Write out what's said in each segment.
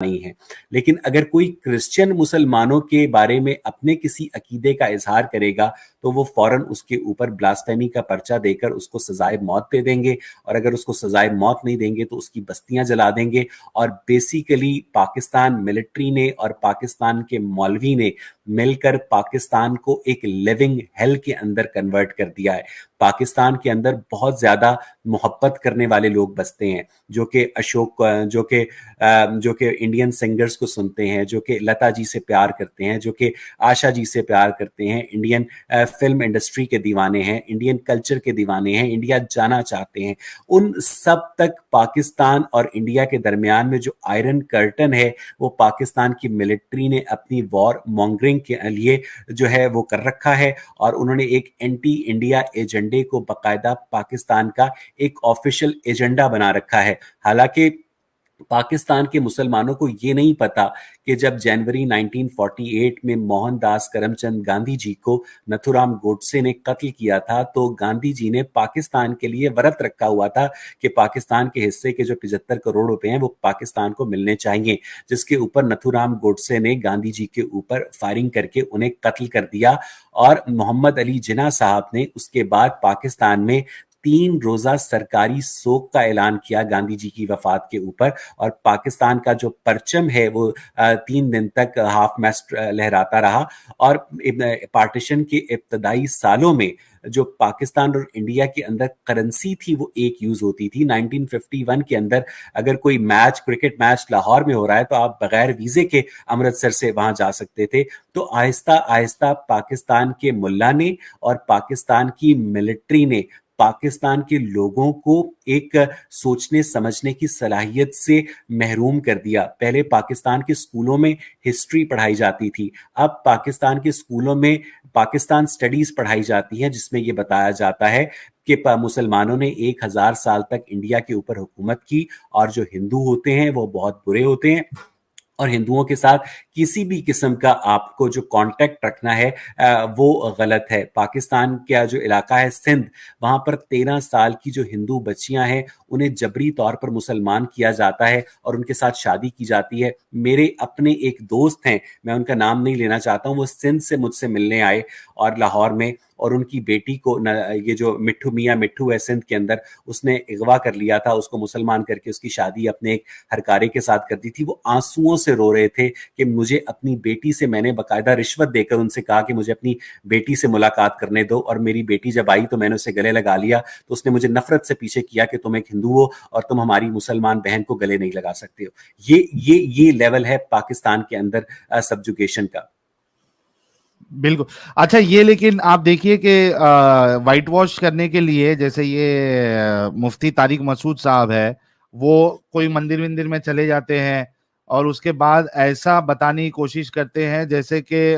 नहीं है। लेकिन अगर कोई क्रिश्चियन मुसलमानों के बारे में अपने किसी अकीदे का इजहार करेगा तो वो फौरन उसके ऊपर ब्लास्फेमी का पर्चा देकर उसको सजाए मौत दे देंगे, और अगर उसको सजाए मौत नहीं देंगे तो उसकी बस्तियां जला देंगे। और बेसिकली पाकिस्तान मिलिट्री ने और पाकिस्तान के मौलवी ने मिलकर पाकिस्तान को एक लिविंग हेल के अंदर कन्वर्ट कर दिया है। पाकिस्तान के अंदर बहुत ज्यादा मोहब्बत करने वाले लोग बसते हैं, जो कि अशोक, जो कि इंडियन सिंगर्स को सुनते हैं, जो कि लता जी से प्यार करते हैं, जो कि आशा जी से प्यार करते हैं, इंडियन फिल्म इंडस्ट्री के दीवाने हैं, इंडियन कल्चर के दीवाने हैं, इंडिया जाना चाहते हैं। उन सब तक पाकिस्तान और इंडिया के दरमियान में जो आयरन कर्टन है वो पाकिस्तान की मिलिट्री ने अपनी वॉर मॉन्गरिंग के लिए जो है वो कर रखा है, और उन्होंने एक एंटी इंडिया एजेंडे को बाकायदा पाकिस्तान का एक ऑफिशियल एजेंडा बना रखा है। हालांकि पाकिस्तान के मुसलमानों को ये नहीं पता कि जब जनवरी 1948 में मोहनदास करमचंद गांधी जी को नथुराम गोडसे ने कत्ल किया था, तो गांधी जी ने पाकिस्तान के लिए व्रत रखा हुआ था कि पाकिस्तान के हिस्से के जो 75 करोड़ रुपए हैं वो पाकिस्तान को मिलने चाहिए, जिसके ऊपर नथुराम गोडसे ने गांधी जी के ऊपर फायरिंग करके उन्हें कत्ल कर दिया। और मोहम्मद अली जिन्ना साहब ने उसके बाद पाकिस्तान में 3 रोजा सरकारी शोक का ऐलान किया गांधी जी की वफात के ऊपर, और पाकिस्तान का जो परचम है वो 3 दिन तक हाफ मास्ट लहराता रहा। और पार्टीशन के इब्तदाई सालों में जो पाकिस्तान और इंडिया के अंदर करेंसी थी वो एक यूज होती थी। 1951 के अंदर अगर कोई मैच, क्रिकेट मैच लाहौर में हो रहा है तो आप बगैर वीजे के अमृतसर से वहां जा सकते थे। तो आहिस्ता आहिस्ता पाकिस्तान के मुल्ला ने और पाकिस्तान की मिलिट्री ने पाकिस्तान के लोगों को एक सोचने समझने की सलाहियत से महरूम कर दिया। पहले पाकिस्तान के स्कूलों में हिस्ट्री पढ़ाई जाती थी, अब पाकिस्तान के स्कूलों में पाकिस्तान स्टडीज पढ़ाई जाती है, जिसमें यह बताया जाता है कि मुसलमानों ने 1000 साल तक इंडिया के ऊपर हुकूमत की, और जो हिंदू होते हैं वो बहुत बुरे होते हैं, और हिंदुओं के साथ किसी भी किस्म का आपको जो कांटेक्ट रखना है वो गलत है। पाकिस्तान का जो इलाका है सिंध, वहां पर 13 साल की जो हिंदू बच्चियां हैं उन्हें जबरी तौर पर मुसलमान किया जाता है और उनके साथ शादी की जाती है। मेरे अपने एक दोस्त हैं, मैं उनका नाम नहीं लेना चाहता हूं, वो सिंध से मुझसे मिलने आए और लाहौर में, और उनकी बेटी को ये जो मिट्ठू मियाँ मिट्ठू है सिंध के अंदर, उसने अगवा कर लिया था, उसको मुसलमान करके उसकी शादी अपने एक हरकारे के साथ कर दी थी। वो आंसुओं से रो रहे थे कि मुझे अपनी बेटी से, मैंने बाकायदा रिश्वत देकर उनसे कहा कि मुझे अपनी बेटी से मुलाकात करने दो, और मेरी बेटी जब आई तो मैंने उसे गले लगा लिया, तो उसने मुझे नफरत से पीछे किया कि तुम एक हिंदू हो और तुम हमारी मुसलमान बहन को गले नहीं लगा सकते हो। ये लेवल है पाकिस्तान के अंदर सब्जुगेशन का। बिल्कुल। अच्छा, ये लेकिन आप देखिए कि व्हाइट वॉश करने के लिए, जैसे ये मुफ्ती तारिक मसूद साहब है, वो कोई मंदिर विंदिर में चले जाते हैं और उसके बाद ऐसा बताने की कोशिश करते हैं जैसे कि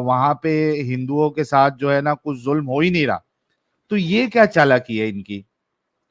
वहां पे हिंदुओं के साथ जो है ना कुछ जुल्म हो ही नहीं रहा। तो ये क्या चालाकी है इनकी?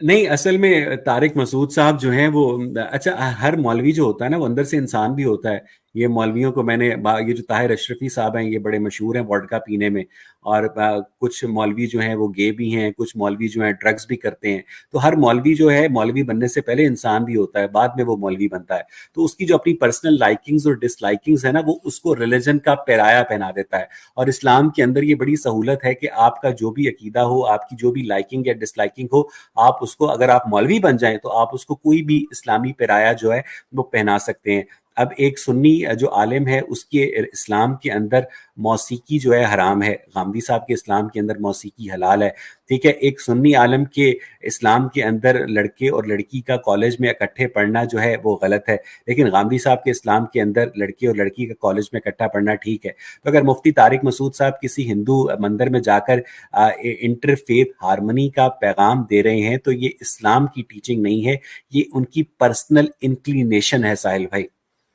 नहीं, असल में तारिक मसूद साहब जो हैं वो, अच्छा, हर मौलवी जो होता है ना वो अंदर से इंसान भी होता है। ये मौलवियों को मैंने, ये जो ताहिर अशरफी साहब हैं ये बड़े मशहूर हैं वोडका पीने में, और कुछ मौलवी जो हैं वो गे भी हैं, कुछ मौलवी जो हैं ड्रग्स भी करते हैं। तो हर मौलवी जो है मौलवी बनने से पहले इंसान भी होता है, बाद में वो मौलवी बनता है। तो उसकी जो अपनी पर्सनल लाइकिंग्स और डिसलाइकिंग्स है ना, वो उसको रिलीजन का पेराया पहना देता है। और इस्लाम के अंदर ये बड़ी सहूलत है कि आपका जो भी अकीदा हो, आपकी जो भी लाइकिंग या डिसलाइकिंग हो, आप उसको, अगर आप मौलवी बन जाएं तो आप उसको कोई भी इस्लामी पेराया जो है वो पहना सकते हैं। अब एक सुन्नी जो आलिम है उसके इस्लाम के अंदर मौसीकी जो है हराम है, गामदी साहब के इस्लाम के अंदर मौसीकी हलाल है, ठीक है। एक सुन्नी आलिम के इस्लाम के अंदर लड़के और लड़की का कॉलेज में इकट्ठे पढ़ना जो है वो गलत है, लेकिन गामदी साहब के इस्लाम के अंदर लड़के और लड़की का कॉलेज में इकट्ठा पढ़ना ठीक है। तो अगर मुफ्ती तारिक मसूद साहब किसी हिंदू मंदिर में जाकर इंटरफेथ हारमनी का पैगाम दे रहे हैं तो ये इस्लाम की टीचिंग नहीं है, ये उनकी पर्सनल इंक्लिनेशन है साहिल भाई।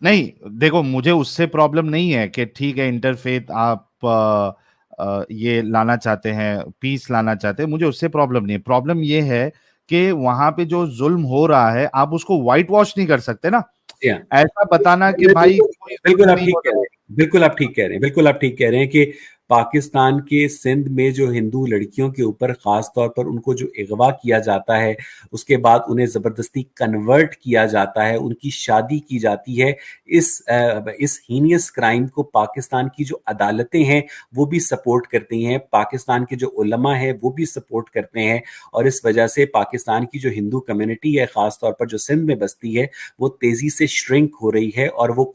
नहीं, देखो, मुझे उससे प्रॉब्लम नहीं है कि ठीक है इंटरफेथ आप ये लाना चाहते हैं, पीस लाना चाहते हैं, मुझे उससे प्रॉब्लम नहीं है। प्रॉब्लम ये है कि वहां पे जो जुल्म हो रहा है आप उसको व्हाइट वॉश नहीं कर सकते ना, ऐसा बताना कि भाई बिल्कुल आप ठीक कह रहे हैं, बिल्कुल आप ठीक कह रहे हैं, बिल्कुल आप ठीक कह रहे हैं कि पाकिस्तान के सिंध में जो हिंदू लड़कियों के ऊपर खास तौर पर उनको जो अगवा किया जाता है, उसके बाद उन्हें जबरदस्ती कन्वर्ट किया जाता है, उनकी शादी की जाती है, इस हीनियस क्राइम को पाकिस्तान की जो अदालतें हैं वो भी सपोर्ट करती हैं, पाकिस्तान के जो उलमा है वो भी सपोर्ट करते हैं। और इस वजह से पाकिस्तान की जो हिंदू कम्युनिटी है, खास तौर पर जो सिंध में बसती है, वो तेजी से श्रिंक हो रही है और वो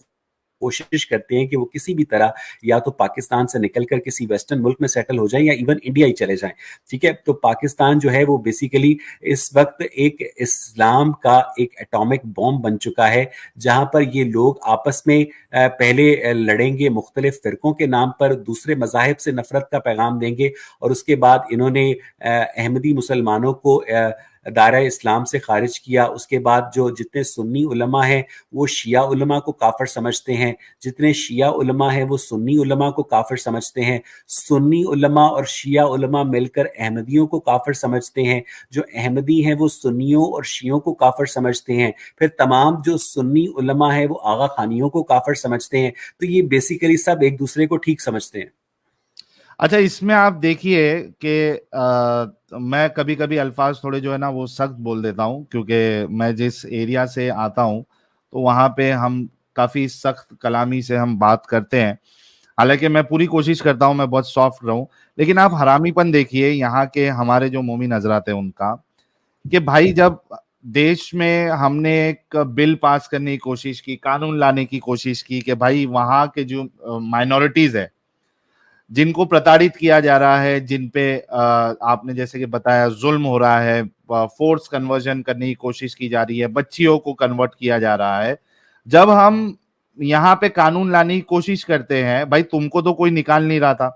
कोशिश करते हैं कि वो किसी भी तरह या तो पाकिस्तान से निकलकर किसी वेस्टर्न मुल्क में सेटल हो जाएं या इवन इंडिया ही चले जाएं। ठीक है, तो पाकिस्तान जो है वो बेसिकली इस वक्त एक इस्लाम का एक एटॉमिक बॉम्ब बन चुका है, जहां पर ये लोग आपस में पहले लड़ेंगे मुख्तलिफ फिरकों के नाम पर, दूसरे मजाहिब से नफरत का पैगाम देंगे, और उसके बाद इन्होंने अहमदी मुसलमानों को दायरा इस्लाम से खारिज किया। उसके बाद जो जितने सुन्नी उलमा हैं वो शिया उलमा को काफिर समझते हैं, जितने शिया उलमा हैं वो सुन्नी उलमा को काफिर समझते हैं, सुन्नी उलमा और शिया उलमा मिलकर अहमदियों को काफिर समझते हैं, जो अहमदी हैं वो सुन्नियों और शियों को काफिर समझते हैं, फिर तमाम जो सुन्नी उलमा है वो आगा खानियों को काफिर समझते हैं। तो ये बेसिकली सब एक दूसरे को ठीक समझते हैं। अच्छा, इसमें आप देखिए कि मैं कभी कभी अल्फाज थोड़े जो है ना वो सख्त बोल देता हूँ, क्योंकि मैं जिस एरिया से आता हूँ तो वहाँ पे हम काफी सख्त कलामी से हम बात करते हैं। हालांकि मैं पूरी कोशिश करता हूँ मैं बहुत सॉफ्ट रहूं, लेकिन आप हरामीपन देखिए यहाँ के हमारे जो मोमिन हजरात हैं उनका, कि भाई जब देश में हमने एक बिल पास करने की कोशिश की, कानून लाने की कोशिश की कि भाई वहाँ के जो माइनॉरिटीज है जिनको प्रताड़ित किया जा रहा है, जिन पे आपने जैसे कि बताया जुल्म हो रहा है, फोर्स कन्वर्जन करने की कोशिश की जा रही है, बच्चियों को कन्वर्ट किया जा रहा है, जब हम यहाँ पे कानून लाने की कोशिश करते हैं, भाई तुमको तो कोई निकाल नहीं रहा था।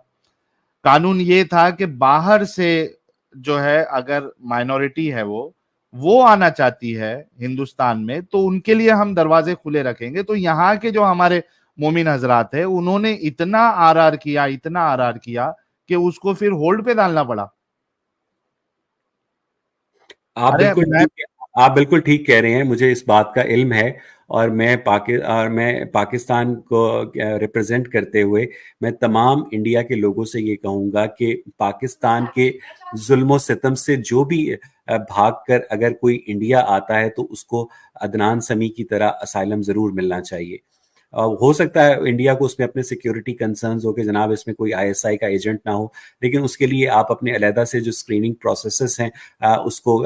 कानून ये था कि बाहर से जो है अगर माइनॉरिटी है वो आना चाहती है हिंदुस्तान में तो उनके लिए हम दरवाजे खुले रखेंगे। तो यहाँ के जो हमारे मोमिन हजरात है उन्होंने इतना आरआर किया, इतना आरआर किया कि उसको फिर होल्ड पे डालना पड़ा। आप अरे बिल्कुल मैं ठीक आप बिल्कुल ठीक कह रहे हैं, मुझे इस बात का इल्म है। और मैं पाकिस्तान को रिप्रेजेंट करते हुए मैं तमाम इंडिया के लोगों से ये कहूँगा कि पाकिस्तान के जुल्म सितम से जो भी भाग कर अगर कोई इंडिया आता है तो उसको अदनान समी की तरह असाइलम ज़रूर मिलना चाहिए। हो सकता है इंडिया को उसमें अपने सिक्योरिटी कंसर्न्स हो कि जनाब इसमें कोई आईएसआई का एजेंट ना हो, लेकिन उसके लिए आप अपने अलहदा से जो स्क्रीनिंग प्रोसेसेस हैं उसको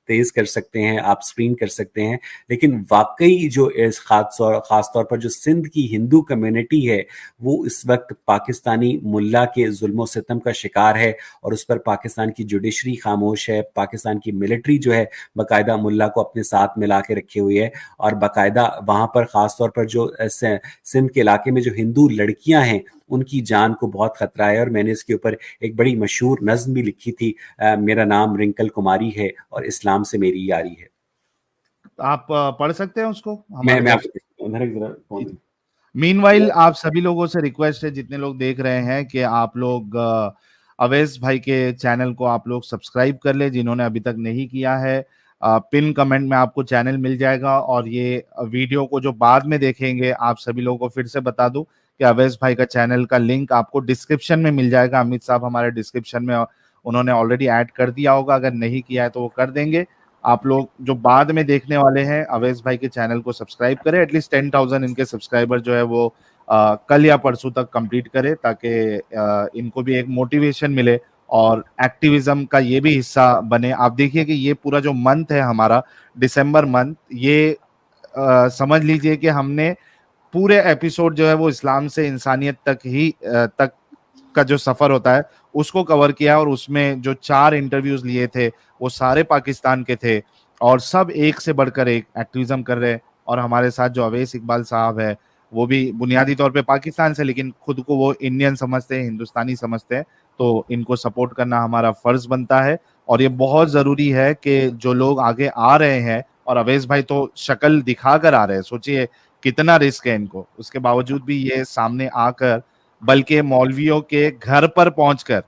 तेज कर सकते हैं, आप स्क्रीन कर सकते हैं। लेकिन वाकई जो इस खास तौर पर जो सिंध की हिंदू कम्युनिटी है वो इस वक्त पाकिस्तानी मुल्ला के जुल्म सितम का शिकार है, और उस पर पाकिस्तान की जुडिशरी खामोश है, पाकिस्तान की मिलिट्री जो है बाकायदा मुल्ला को अपने साथ मिला के रखे हुई है, और बाकायदा वहां पर खास तौर पर जो सिंध के इलाके में जो हिंदू लड़कियां हैं उनकी जान को बहुत खतरा है। और मैंने इसके ऊपर एक बड़ी मशहूर नज्म भी लिखी थी, मेरा नाम रिंकल कुमारी है और इस्लाम से मेरी यारी है। आप पढ़ सकते हैं उसको मैं हमारे मैं दर्शक। आपको जरा फोन। मीनवाइल आप सभी लोगों से रिक्वेस्ट है, जितने लोग देख रहे हैं, कि आप लोग अवैस भाई के चैनल को आप लोग सब्सक्राइब कर ले, जिन्होंने अभी तक नहीं किया है। पिन कमेंट में आपको चैनल मिल जाएगा, और ये वीडियो को जो बाद में देखेंगे आप सभी लोगों को फिर से बता दूं कि अवैस भाई का चैनल का लिंक आपको डिस्क्रिप्शन में मिल जाएगा। अमित साहब हमारे डिस्क्रिप्शन में उन्होंने ऑलरेडी ऐड कर दिया होगा, अगर नहीं किया है तो वो कर देंगे। आप लोग जो बाद में देखने वाले हैं अवैस भाई के चैनल को सब्सक्राइब करें, एटलीस्ट 10,000 इनके सब्सक्राइबर जो है वो कल या परसों तक कंप्लीट करें, ताकि इनको भी एक मोटिवेशन मिले और एक्टिविज्म का ये भी हिस्सा बने। आप देखिए कि ये पूरा जो मंथ है हमारा, दिसंबर मंथ, ये समझ लीजिए कि हमने पूरे एपिसोड जो है वो इस्लाम से इंसानियत तक ही तक का जो सफर होता है उसको कवर किया, और उसमें जो 4 इंटरव्यूज लिए थे वो सारे पाकिस्तान के थे, और सब एक से बढ़कर एक एक्टिविज्म कर रहे हैं। और हमारे साथ जो अवैस इकबाल साहब है वो भी बुनियादी तौर पे पाकिस्तान से, लेकिन खुद को वो इंडियन समझते हैं, हिंदुस्तानी समझते हैं, तो इनको सपोर्ट करना हमारा फर्ज बनता है। और ये बहुत जरूरी है कि जो लोग आगे आ रहे हैं, और अवैस भाई तो शक्ल दिखा कर आ रहे हैं, सोचिए कितना रिस्क है इनको, उसके बावजूद भी ये सामने आकर, बल्कि मौलवियों के घर पर पहुंचकर,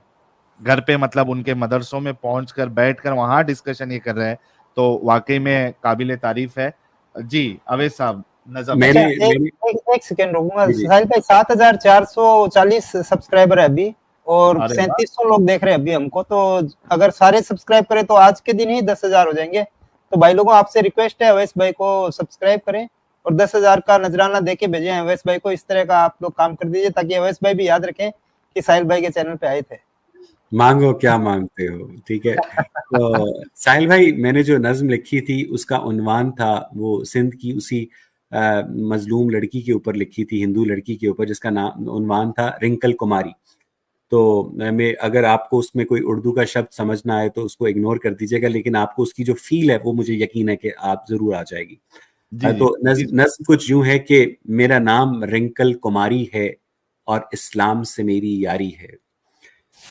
घर पे मतलब उनके मदरसों में पहुंचकर बैठकर वहां डिस्कशन ये कर रहे हैं, तो वाकई में काबिले तारीफ है। जी अवैस साहब, नजम। अच्छा, मैंने एक मैंने एक, एक सेकेंड रुकूंगा जी जी। साहिल भाई। 7,440 सब्सक्राइबर है अभी, और अरे वाह, 3700 लोग देख रहे हैं अभी हमको। तो अगर सारे सब्सक्राइब करें तो आज के दिन ही 10,000 हो जाएंगे। तो भाई लोगों, आपसे रिक्वेस्ट है, अवैस भाई को सब्सक्राइब करें और 10,000 का नजराना देके भेजें अवैस भाई को। इस तरह का आप लोग काम कर दीजिए ताकि अवैस भाई भी याद रखें कि साहिल भाई के चैनल पे आए थे। मांगो क्या मांगते हो, ठीक है। तो साहिल भाई, मैंने जो नज्म लिखी थी उसका उन्वान था, वो सिंध की उसी मजलूम लड़की के ऊपर लिखी थी, हिंदू लड़की के ऊपर, जिसका नाम उन्वान था रिंकल कुमारी। तो मैं, अगर आपको उसमें कोई उर्दू का शब्द समझ ना आए तो उसको इग्नोर कर दीजिएगा, लेकिन आपको उसकी जो फील है वो मुझे यकीन है कि आप जरूर आ जाएगी। जी जी तो नज्म कुछ यूं है कि मेरा नाम रिंकल कुमारी है और इस्लाम से मेरी यारी है।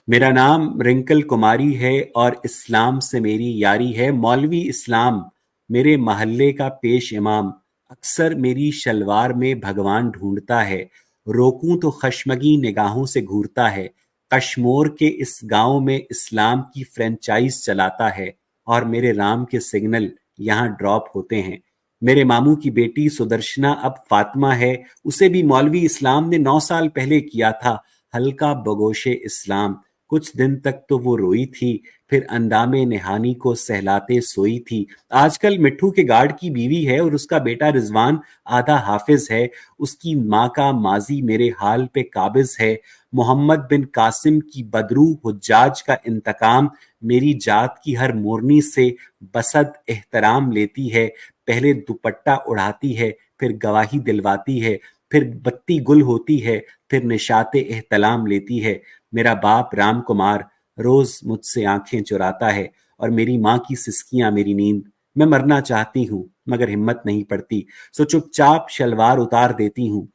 मेरा नाम रिंकल कुमारी है और इस्लाम से मेरी यारी है। मौलवी इस्लाम मेरे महल्ले का पेश इमाम, अक्सर मेरी शलवार में भगवान ढूंढता है। रोकूं तो खशमगी निगाहों से घूरता है। कश्मोर के इस गांव में इस्लाम की फ्रेंचाइज चलाता है और मेरे राम के सिग्नल यहाँ ड्रॉप होते हैं। मेरे मामू की बेटी सुदर्शना अब फातिमा है, उसे भी मौलवी इस्लाम ने 9 साल पहले किया था हल्का बगोशे इस्लाम। कुछ दिन तक तो वो रोई थी, फिर अंदामे निहानी को सहलाते सोई थी। आजकल मिट्ठू के गार्ड की बीवी है और उसका बेटा रिजवान आधा हाफिज है। उसकी माँ का माजी मेरे हाल पे काबिज है। मोहम्मद बिन कासिम की बदरू हुज्जाज का इंतकाम मेरी जात की हर मोरनी से बसद एहतराम लेती है। पहले दुपट्टा उड़ाती है, फिर गवाही दिलवाती है, फिर बत्ती गुल होती है, फिर निशाते एहतलाम लेती है। मेरा बाप राम कुमार रोज मुझसे आंखें चुराता है और मेरी माँ की सिसकियां मेरी नींद। मैं मरना चाहती हूँ मगर हिम्मत नहीं पड़ती, सो चुपचाप शलवार उतार देती हूँ।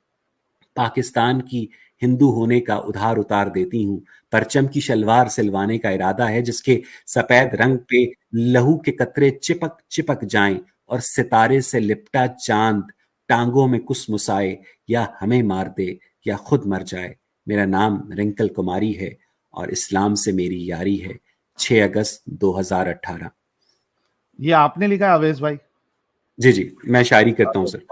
पाकिस्तान की हिंदू होने का उधार उतार देती हूँ। परचम की शलवार सिलवाने का इरादा है जिसके सफेद रंग पे लहू के कतरे चिपक चिपक जाएं और सितारे से लिपटा चांद टांगों में कुसमुसाए, या हमें मार दे या खुद मर जाए। मेरा नाम रिंकल कुमारी है और इस्लाम से मेरी यारी है। 6 अगस्त 2018। ये आपने लिखा है अवैस भाई? जी जी, मैं शायरी करता हूँ सर।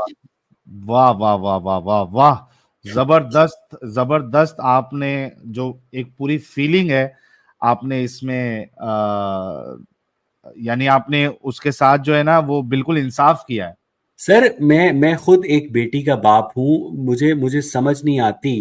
वाह वाह वाह वाह वाह वाह, जबरदस्त जबरदस्त। आपने जो एक पूरी फीलिंग है आपने इसमें यानी आपने उसके साथ जो है ना वो बिल्कुल इंसाफ किया है। सर, मैं खुद एक बेटी का बाप हूँ। मुझे मुझे समझ नहीं आती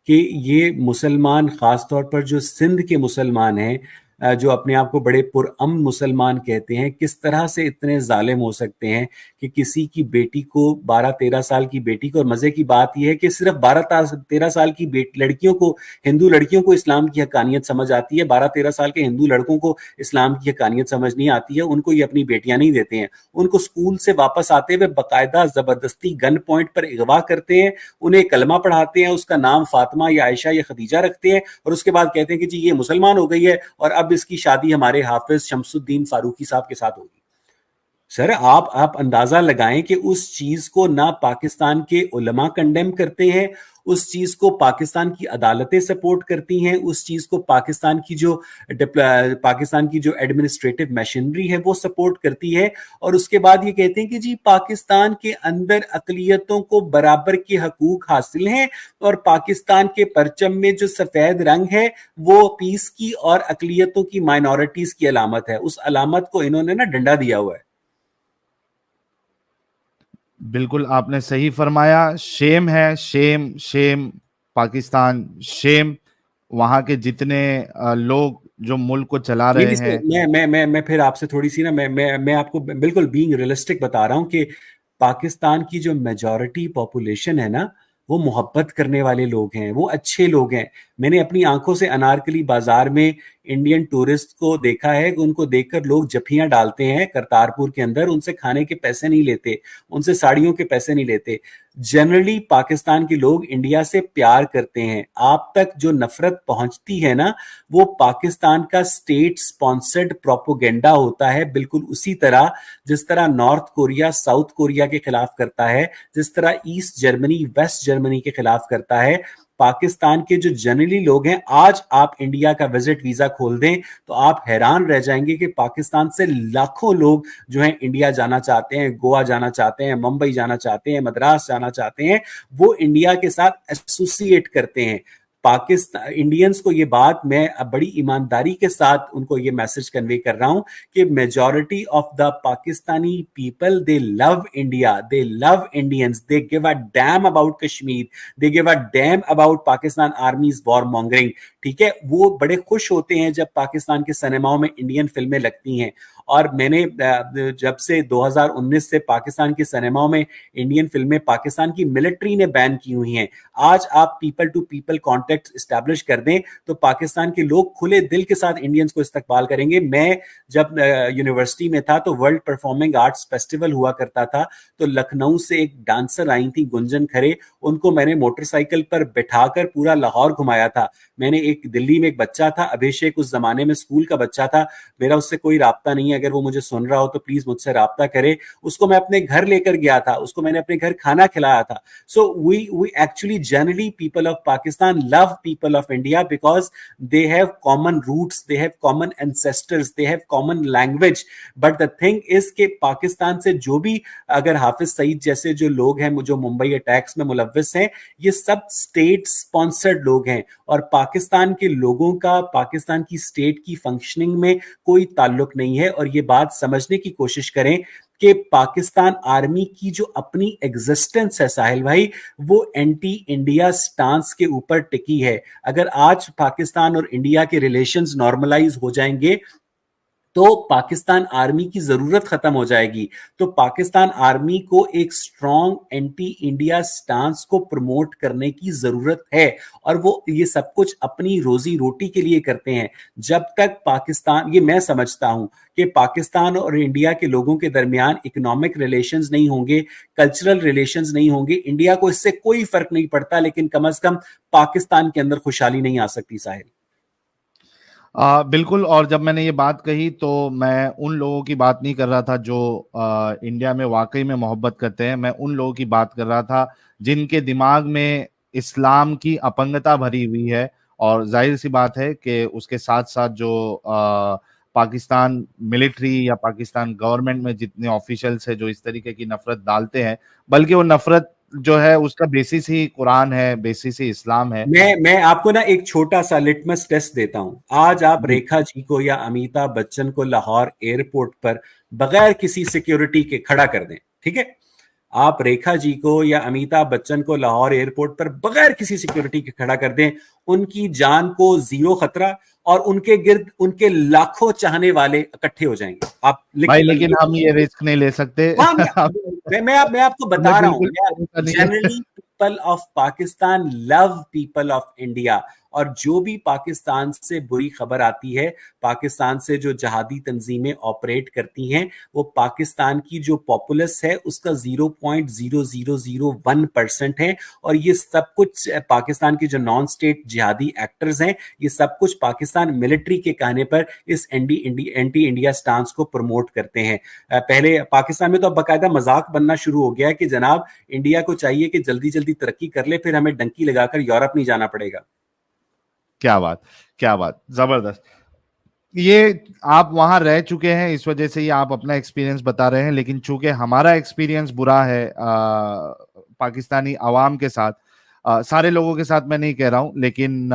कि ये मुसलमान, खास तौर पर जो सिंध के मुसलमान हैं, जो अपने आप को बड़े पुरअमन मुसलमान कहते हैं, किस तरह से इतने जालिम हो सकते हैं कि किसी की बेटी को, 12-13 साल की बेटी को, और मजे की बात यह है कि सिर्फ 12-13 साल की लड़कियों को, हिंदू लड़कियों को इस्लाम की हकानियत समझ आती है। 12-13 साल के हिंदू लड़कों को इस्लाम की हकानियत समझ नहीं आती है। उनको ये अपनी बेटियां नहीं देते हैं। उनको स्कूल से वापस आते हुए बाकायदा जबरदस्ती गन पॉइंट पर अगवा करते हैं, उन्हें कलमा पढ़ाते हैं, उसका नाम फातिमा या आयशा या खदीजा रखते हैं, और उसके बाद कहते हैं कि जी ये मुसलमान हो गई है और अब इसकी शादी हमारे हाफिज शमसुद्दीन फारूकी साहब के साथ होगी। सर, आप अंदाजा लगाएं कि उस चीज को ना पाकिस्तान के उलमा कंडेम करते हैं, उस चीज को पाकिस्तान की अदालतें सपोर्ट करती हैं, उस चीज को पाकिस्तान की जो एडमिनिस्ट्रेटिव मशीनरी है वो सपोर्ट करती है, और उसके बाद ये कहते हैं कि जी पाकिस्तान के अंदर अकलियतों को बराबर के हकूक हासिल हैं, और पाकिस्तान के परचम में जो सफेद रंग है वो पीस की और अकलियतों की, माइनॉरिटीज की अलामत है। उस अलामत को इन्होंने ना डंडा दिया हुआ है। बिल्कुल आपने सही फरमाया। शेम है, शेम शेम पाकिस्तान, शेम वहां के जितने लोग जो मुल्क को चला नहीं रहे नहीं सर, हैं। मैं फिर आपसे थोड़ी सी ना, मैं आपको बिल्कुल बीइंग रियलिस्टिक बता रहा हूँ कि पाकिस्तान की जो मेजॉरिटी पॉपुलेशन है ना, वो मोहब्बत करने वाले लोग हैं, वो अच्छे लोग हैं। मैंने अपनी आंखों से अनारकली बाजार में इंडियन टूरिस्ट को देखा है कि उनको देखकर लोग जफियां डालते हैं करतारपुर के अंदर, उनसे खाने के पैसे नहीं लेते, उनसे साड़ियों के पैसे नहीं लेते। जनरली पाकिस्तान के लोग इंडिया से प्यार करते हैं। आप तक जो नफरत पहुंचती है ना, वो पाकिस्तान का स्टेट स्पॉन्सर्ड प्रोपोगेंडा होता है, बिल्कुल उसी तरह जिस तरह नॉर्थ कोरिया साउथ कोरिया के खिलाफ करता है, जिस तरह ईस्ट जर्मनी वेस्ट जर्मनी के खिलाफ करता है। पाकिस्तान के जो जनरली लोग हैं, आज आप इंडिया का विजिट वीजा खोल दें तो आप हैरान रह जाएंगे कि पाकिस्तान से लाखों लोग जो हैं इंडिया जाना चाहते हैं, गोवा जाना चाहते हैं, मुंबई जाना चाहते हैं, मद्रास जाना चाहते हैं, वो इंडिया के साथ एसोसिएट करते हैं। पाकिस्तान इंडियंस को ये बात मैं अब बड़ी ईमानदारी के साथ उनको ये मैसेज कन्वे कर रहा हूं कि majority of the Pakistani people, they love India, they love Indians, they give a damn about Kashmir, they give a damn about Pakistan आर्मीज war mongering. ठीक है, वो बड़े खुश होते हैं जब पाकिस्तान के सिनेमाओं में इंडियन फिल्में लगती हैं। और मैंने जब से 2019 से पाकिस्तान के सिनेमाओं में इंडियन फिल्में पाकिस्तान की मिलिट्री ने बैन की हुई हैं, आज आप people to people contact establish कर दें तो पाकिस्तान के लोग खुले दिल के साथ इंडियंस को इस्तकबाल करेंगे। मैं जब यूनिवर्सिटी में था तो वर्ल्ड परफॉर्मिंग आर्ट्स फेस्टिवल हुआ करता था, तो लखनऊ से एक डांसर आई थी गुंजन खरे, उनको मैंने मोटरसाइकिल पर बिठाकर पूरा लाहौर घुमाया था। मैंने एक दिल्ली में एक बच्चा था अभिषेक, उस जमाने में स्कूल का बच्चा था, मेरा उससे कोई राब्ता नहीं है, अगर वो मुझे सुन रहा हो तो प्लीज मुझसे राब्ता करे। उसको मैं अपने घर लेकर गया था, उसको मैंने अपने घर खाना खिलाया था। So we actually generally people of Pakistan love people of India because they have common roots, they have common ancestors, they have common language. But the thing is के पाकिस्तान से जो भी अगर हाफिज सईद जैसे जो लोग हैं जो मुंबई अटैक्स में मुलव्विस हैं, ये सब स्टेट स्पॉन्सर्ड लोग हैं और पाकिस्तान के लोगों का पाकिस्तान की स्टेट की फंक्शनिंग में कोई ताल्लुक नहीं है। और ये बात समझने की कोशिश करें कि पाकिस्तान आर्मी की जो अपनी एग्जिस्टेंस है साहिल भाई, वो एंटी इंडिया स्टांस के ऊपर टिकी है। अगर आज पाकिस्तान और इंडिया के रिलेशंस नॉर्मलाइज हो जाएंगे तो पाकिस्तान आर्मी की जरूरत खत्म हो जाएगी। तो पाकिस्तान आर्मी को एक स्ट्रॉन्ग एंटी इंडिया स्टांस को प्रमोट करने की जरूरत है और वो ये सब कुछ अपनी रोजी रोटी के लिए करते हैं। जब तक पाकिस्तान, ये मैं समझता हूं कि पाकिस्तान और इंडिया के लोगों के दरमियान इकोनॉमिक रिलेशंस नहीं होंगे, कल्चरल रिलेशंस नहीं होंगे, इंडिया को इससे कोई फर्क नहीं पड़ता, लेकिन कम से कम पाकिस्तान के अंदर खुशहाली नहीं आ सकती साहिल। बिल्कुल। और जब मैंने ये बात कही तो मैं उन लोगों की बात नहीं कर रहा था जो इंडिया में वाकई में मोहब्बत करते हैं, मैं उन लोगों की बात कर रहा था जिनके दिमाग में इस्लाम की अपंगता भरी हुई है। और जाहिर सी बात है कि उसके साथ साथ जो पाकिस्तान मिलिट्री या पाकिस्तान गवर्नमेंट में जितने ऑफिशियल्स हैं जो इस तरीके की नफरत डालते हैं, बल्कि वो नफरत जो है उसका बेसिस ही कुरान है, बेसिस ही इस्लाम है। मैं आपको ना एक छोटा सा लिटमस टेस्ट देता हूं। आज आप रेखा जी को या अमिताभ बच्चन को लाहौर एयरपोर्ट पर बगैर किसी सिक्योरिटी के खड़ा कर दें, ठीक है, आप रेखा जी को या अमिताभ बच्चन को लाहौर एयरपोर्ट पर बगैर किसी सिक्योरिटी के खड़ा कर दें, उनकी जान को जीरो खतरा और उनके गिर्द उनके लाखों चाहने वाले इकट्ठे हो जाएंगे। आप भाई लेकिन हम ये रिस्क नहीं ले सकते। हाँ, मैं आपको बता रहा हूँ, generally people of Pakistan love people of India. और जो भी पाकिस्तान से बुरी खबर आती है, पाकिस्तान से जो जहादी तंजीमें ऑपरेट करती हैं, वो पाकिस्तान की जो पॉपुलस है उसका 0.0001% है। और ये सब कुछ पाकिस्तान के जो नॉन स्टेट जिहादी एक्टर्स हैं, ये सब कुछ पाकिस्तान मिलिट्री के कहने पर इस एंटी इंडिया स्टांस को प्रमोट करते हैं। पहले पाकिस्तान में तो अब बाकायदा मजाक बनना शुरू हो गया है कि जनाब इंडिया को चाहिए कि जल्दी जल्दी तरक्की कर ले, फिर हमें डंकी लगाकर यूरोप नहीं जाना पड़ेगा। क्या बात, क्या बात, जबरदस्त। ये आप वहां रह चुके हैं, इस वजह से ये आप अपना एक्सपीरियंस बता रहे हैं, लेकिन चूंकि हमारा एक्सपीरियंस बुरा है पाकिस्तानी आवाम के साथ, सारे लोगों के साथ मैं नहीं कह रहा हूं, लेकिन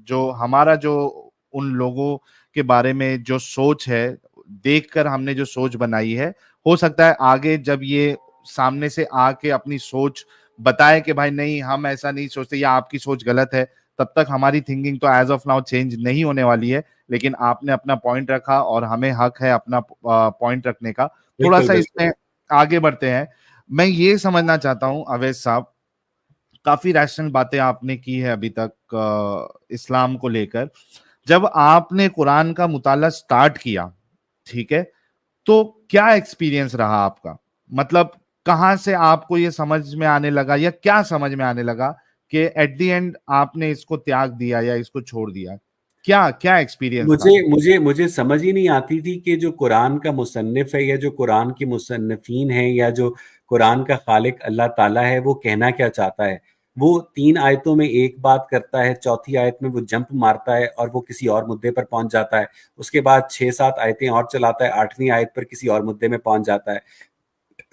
जो हमारा जो उन लोगों के बारे में जो सोच है, देखकर हमने जो सोच बनाई है, हो सकता है आगे जब ये सामने से आके अपनी सोच बताए कि भाई नहीं हम ऐसा नहीं सोचते या आपकी सोच गलत है, तब तक हमारी थिंकिंग तो एज ऑफ नाउ चेंज नहीं होने वाली है। लेकिन आपने अपना पॉइंट रखा और हमें हक है अपना पॉइंट रखने का। थोड़ा सा इसमें आगे बढ़ते हैं। मैं ये समझना चाहता हूं अवैध साहब, काफी रैशनल बातें आपने की है अभी तक इस्लाम को लेकर। जब आपने कुरान का मुताला स्टार्ट किया, ठीक है, तो क्या एक्सपीरियंस रहा आपका? मतलब कहां से आपको ये समझ में आने लगा या क्या समझ में आने लगा कि एट द एंड आपने इसको त्याग दिया या इसको छोड़ दिया? क्या क्या एक्सपीरियंस? मुझे समझ ही नहीं आती थी कि जो कुरान का मुसन्निफ है या जो कुरान की मुसन्निफीन है या जो कुरान का खालिक अल्लाह ताला है, वो कहना क्या चाहता है। वो 3 आयतों में एक बात करता है, चौथी आयत में वो जंप मारता है और वो किसी और मुद्दे पर पहुंच जाता है, उसके बाद 6-7 आयतें और चलाता है, 8वीं आयत पर किसी और मुद्दे में पहुंच जाता है।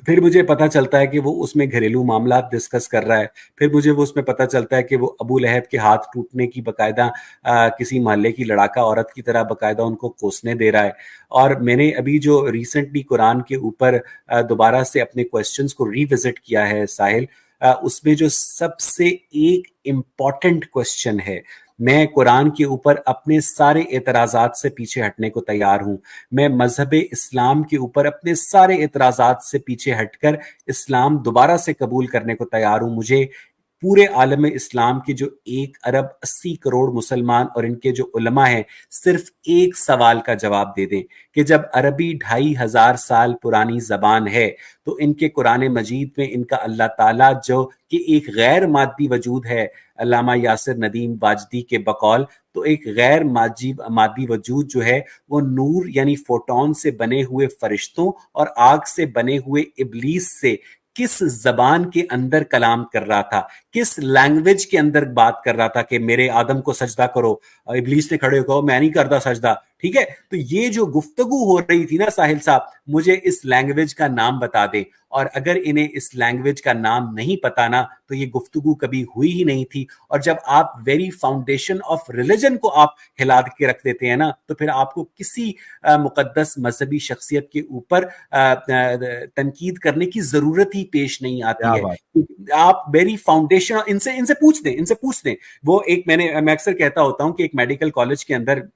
फिर मुझे पता चलता है कि वो उसमें घरेलू मामला डिस्कस कर रहा है। फिर मुझे वो उसमें पता चलता है कि वो अबू लहब के हाथ टूटने की बकायदा किसी मोहल्ले की लड़ाका औरत की तरह बकायदा उनको कोसने दे रहा है। और मैंने अभी जो रिसेंटली कुरान के ऊपर दोबारा से अपने क्वेश्चंस को रिविजिट किया है साहिल, उसमें जो सबसे एक इम्पॉर्टेंट क्वेश्चन है, मैं कुरान के ऊपर अपने सारे एतराज़ात से पीछे हटने को तैयार हूं। मैं मजहब इस्लाम के ऊपर अपने सारे एतराज़ात से पीछे हटकर इस्लाम दोबारा से कबूल करने को तैयार हूं। मुझे पूरे आलम इस्लाम के जो 1 अरब 80 करोड़ मुसलमान और इनके जो उलमा हैं, सिर्फ एक सवाल का जवाब दे दें कि जब अरबी 2500 साल पुरानी जबान है तो इनके कुरान मजीद में इनका अल्लाह ताला जो कि एक गैर मादी वजूद है, अल्लामा यासिर नदीम वाजदी के बकौल, तो एक गैर मादी वजूद जो है वो नूर यानी फोटोन से बने हुए फरिश्तों और आग से बने हुए इबलीस से किस जबान के अंदर कलाम कर रहा था, किस लैंग्वेज के अंदर बात कर रहा था कि मेरे आदम को सजदा करो, इबलीस ने खड़े होकर मैं नहीं करता सजदा। ठीक है, तो ये जो गुफ्तगू हो रही थी ना साहिल साहब, मुझे इस लैंग्वेज का नाम बता दे, और अगर इन्हें इस लैंग्वेज का नाम नहीं पता ना तो ये गुफ्तगू कभी हुई ही नहीं थी। और जब आप वेरी फाउंडेशन ऑफ रिलीजन को आप हिला के रख देते हैं ना, तो फिर आपको किसी मुकद्दस मजहबी शख्सियत के ऊपर तनकीद करने की जरूरत ही पेश नहीं आती क्या है। बात। आप वेरी फाउंडेशन इनसे इनसे पूछ दें। वो एक मैं अक्सर कहता होता हूं कि एक मेडिकल कॉलेज के अंदर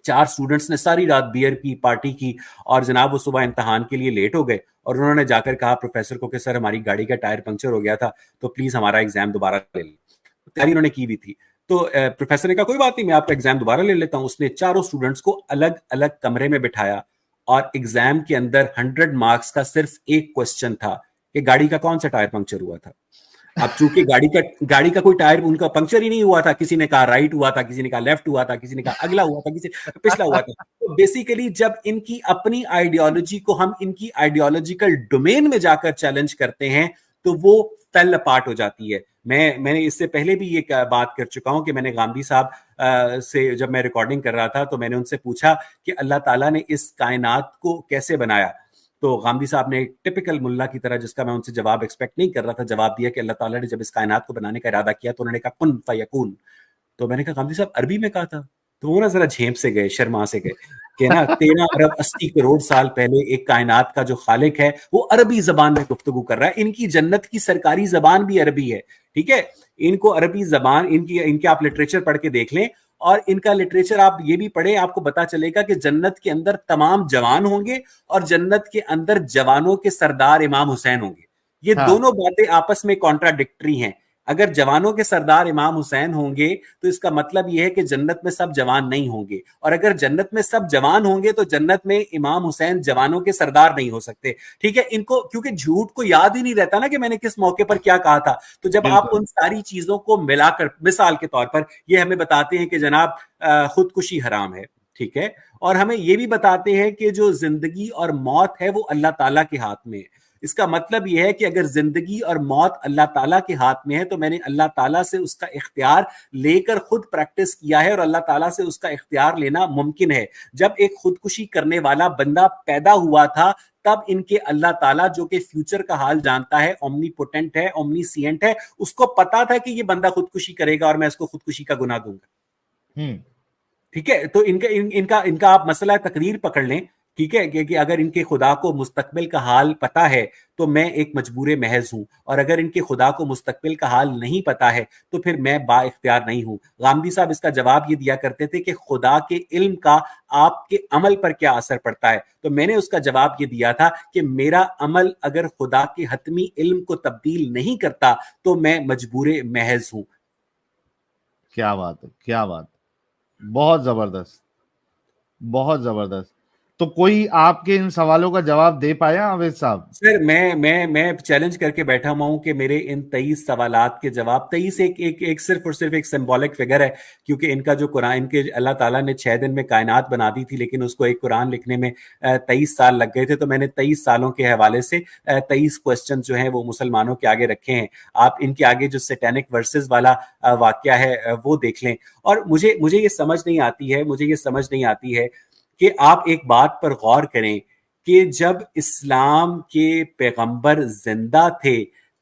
4 स्टूडेंट्स ने सारी रात बियर की पार्टी की और जनाब वो सुबह इम्तहान के लिए लेट हो गए और उन्होंने जाकर कहा प्रोफेसर को कि सर हमारी गाड़ी का टायर पंक्चर हो गया था, तो प्लीज हमारा एग्जाम दोबारा ले लें। तैयारी उन्होंने की हुई थी। तो प्रोफेसर ने कहा कोई बात नहीं, मैं आपका एग्जाम दोबारा ले लेता हूं। उसने चारों स्टूडेंट्स को अलग अलग कमरे में बिठाया और एग्जाम के अंदर 100 मार्क्स का सिर्फ एक क्वेश्चन था कि गाड़ी का कौन सा टायर पंक्चर हुआ था। अब चूंकि गाड़ी का कोई टायर उनका पंक्चर ही नहीं हुआ था, किसी ने कहा राइट हुआ था, किसी ने कहा लेफ्ट हुआ था, किसी ने कहा अगला हुआ था, किसी पिछला हुआ था। तो बेसिकली जब इनकी अपनी आइडियोलॉजी को हम इनकी आइडियोलॉजिकल डोमेन में जाकर चैलेंज करते हैं तो वो फेल अपार्ट हो जाती है। मैंने इससे पहले भी ये बात कर चुका हूं कि मैंने गांधी साहब से जब मैं रिकॉर्डिंग कर रहा था तो मैंने उनसे पूछा कि अल्लाह ताला ने इस कायनात को कैसे बनाया। तो गांधी साहब ने एक टिपिकल मुल्ला की तरह, जिसका मैं उनसे जवाब एक्सपेक्ट नहीं कर रहा था, जवाब दिया कि अल्लाह ताला ने जब इस कायनात को बनाने का इरादा किया तो उन्होंने कहा कुन फयकून। तो मैंने कहा गांधी साहब अरबी में कहा था, तो वो ना जरा झेप से गए, शर्मा से गए कि ना 13 अरब 80 करोड़ साल पहले एक कायनात का जो खालिक है वो अरबी जबान में गुफ्तगू कर रहा है। इनकी जन्नत की सरकारी जबान भी अरबी है। ठीक है, इनको अरबी जबान इनके आप लिटरेचर पढ़ के देख लें और इनका लिटरेचर आप ये भी पढ़े, आपको पता चलेगा कि जन्नत के अंदर तमाम जवान होंगे और जन्नत के अंदर जवानों के सरदार इमाम हुसैन होंगे। ये दोनों बातें आपस में कॉन्ट्राडिक्टरी हैं। अगर जवानों के सरदार इमाम हुसैन होंगे तो इसका मतलब यह है कि जन्नत में सब जवान नहीं होंगे, और अगर जन्नत में सब जवान होंगे तो जन्नत में इमाम हुसैन जवानों के सरदार नहीं हो सकते। ठीक है, इनको क्योंकि झूठ को याद ही नहीं रहता ना कि मैंने किस मौके पर क्या कहा था। तो जब आप उन सारी चीजों को मिलाकर, मिसाल के तौर पर ये हमें बताते हैं कि जनाब खुदकुशी हराम है, ठीक है, और हमें ये भी बताते हैं कि जो जिंदगी और मौत है वो अल्लाह ताला के हाथ में है। इसका मतलब यह है कि अगर जिंदगी और मौत अल्लाह ताला के हाथ में है तो मैंने अल्लाह ताला से उसका इख्तियार लेकर खुद प्रैक्टिस किया है और अल्लाह ताला से उसका इख्तियार लेना मुमकिन है। जब एक खुदकुशी करने वाला बंदा पैदा हुआ था तब इनके अल्लाह ताला जो कि फ्यूचर का हाल जानता है, ओमनीपोटेंट है, ओमनीसिएंट है, उसको पता था कि ये बंदा खुदकुशी करेगा और मैं इसको खुदकुशी का गुनाह दूंगा। ठीक है, तो इनका आप मसला तकदीर पकड़ लें। ठीक है, कि अगर इनके खुदा को मुस्तकबिल का हाल पता है तो मैं एक मजबूर महज हूं, और अगर इनके खुदा को मुस्तकबिल का हाल नहीं पता है तो फिर मैं बा इख्तियार नहीं हूं। गांधी साहब इसका जवाब ये दिया करते थे कि खुदा के इल्म का आपके अमल पर क्या असर पड़ता है। तो मैंने उसका जवाब ये दिया था कि मेरा अमल अगर खुदा के हतमी इल्म को तब्दील नहीं करता तो मैं मजबूर महज हूं। क्या बात है, क्या बात, बहुत जबरदस्त, बहुत जबरदस्त। तो कोई आपके इन सवालों का जवाब दे पाया आवेद साहब? सर मैं चैलेंज करके बैठा हुआ हूं कि मेरे इन 23 सवालात के जवाब, 23 एक सिर्फ और सिर्फ एक सिंबॉलिक फिगर है, क्योंकि इनका जो कुरान, इनके अल्लाह ताला ने 6 दिन में कायनात बना दी थी, लेकिन उसको एक कुरान लिखने में 23 साल लग गए थे। तो मैंने 23 सालों के हवाले से 23 क्वेश्चन जो हैं वो मुसलमानों के आगे रखे हैं। आप इनके आगे जो सैटेनिक वर्सेस वाला वाक्या है वो देख लें। और मुझे ये समझ नहीं आती है, मुझे ये समझ नहीं आती है कि आप एक बात पर गौर करें कि जब इस्लाम के पैगंबर जिंदा थे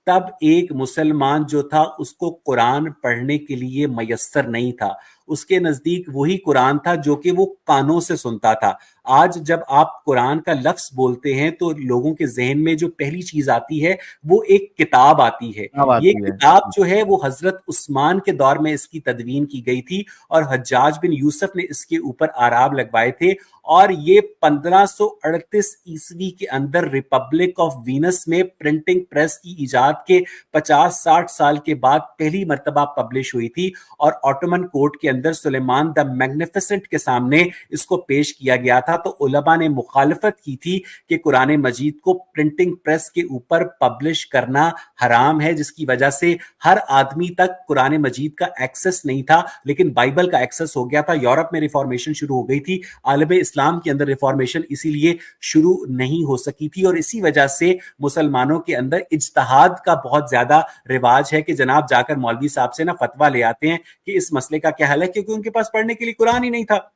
तब एक मुसलमान जो था उसको कुरान पढ़ने के लिए मयस्सर नहीं था। उसके नजदीक वही कुरान था जो कि वो कानों से सुनता था। आज जब आप कुरान का लफ्ज बोलते हैं तो लोगों के जहन में जो पहली चीज आती है वो एक किताब आती है। ये किताब जो है वो हजरत उस्मान के दौर में इसकी तदवीन की गई थी और हज्जाज बिन यूसुफ ने इसके ऊपर आराब लगवाए थे। और ये 1538 ईस्वी के अंदर रिपब्लिक ऑफ वीनस में प्रिंटिंग प्रेस की इजाद के 50-60 साल के बाद पहली मर्तबा पब्लिश हुई थी। और ऑटोमन कोर्ट के अंदर सुलेमान द मैग्निफिसेंट के सामने इसको पेश किया गया था। तो उलमा ने मुखालफत की थी कि कुरान मजीद को प्रिंटिंग प्रेस के ऊपर पब्लिश करना हराम है, जिसकी वजह से हर आदमी तक कुरान मजीद का एक्सेस नहीं था, लेकिन बाइबल का एक्सेस हो गया था। यूरोप में रिफॉर्मेशन शुरू हो गई थी, आलम इस्लाम के अंदर रिफॉर्मेशन इसीलिए शुरू नहीं हो सकी थी। और इसी वजह से मुसलमानों के अंदर इज्तिहाद का बहुत ज्यादा रिवाज है कि जनाब जाकर मौलवी साहब से ना फतवा ले आते हैं कि इस मसले का क्या हल है, क्योंकि उनके पास पढ़ने के लिए कुरान ही नहीं था।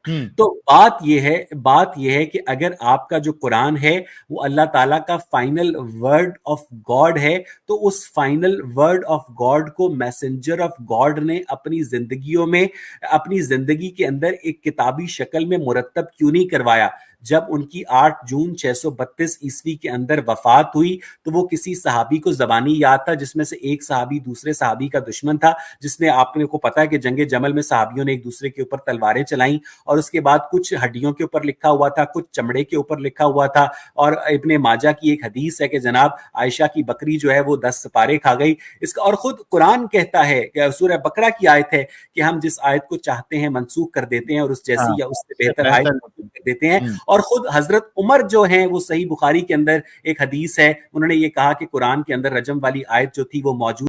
तो बात यह है कि अगर आपका जो कुरान है वो अल्लाह ताला का फाइनल वर्ड ऑफ गॉड है, तो उस फाइनल वर्ड ऑफ गॉड को मैसेंजर ऑफ गॉड ने अपनी जिंदगियों में, अपनी जिंदगी के अंदर एक किताबी शक्ल में मुरत्तब क्यों नहीं करवाया? जब उनकी 8 जून 632 ईस्वी के अंदर वफात हुई तो वो किसी सहाबी को जबानी याद था, जिसमें से एक सहाबी दूसरे सहाबी का दुश्मन था, जिसने, आपने को पता है कि जंगे जमल में सहाबियों ने एक दूसरे के ऊपर तलवारें चलाई। और उसके बाद कुछ हड्डियों के ऊपर लिखा हुआ था, कुछ चमड़े के ऊपर लिखा हुआ था। और इब्ने माजा की एक हदीस है कि जनाब आयशा की बकरी जो है वो 10 सिपारे खा गई। इसका, और खुद कुरान कहता है कि सूरह बकरा की आयत है कि हम जिस आयत को चाहते हैं मनसूख कर देते हैं और उस जैसी या उससे बेहतर आयत कर देते हैं। और खुद हजरत उमर जो हैं वो सही बुखारी के अंदर एक हदीस है, उन्होंने ये कहा कि कुरान के अंदर रजम वाली आयत जो थी वो मौजूद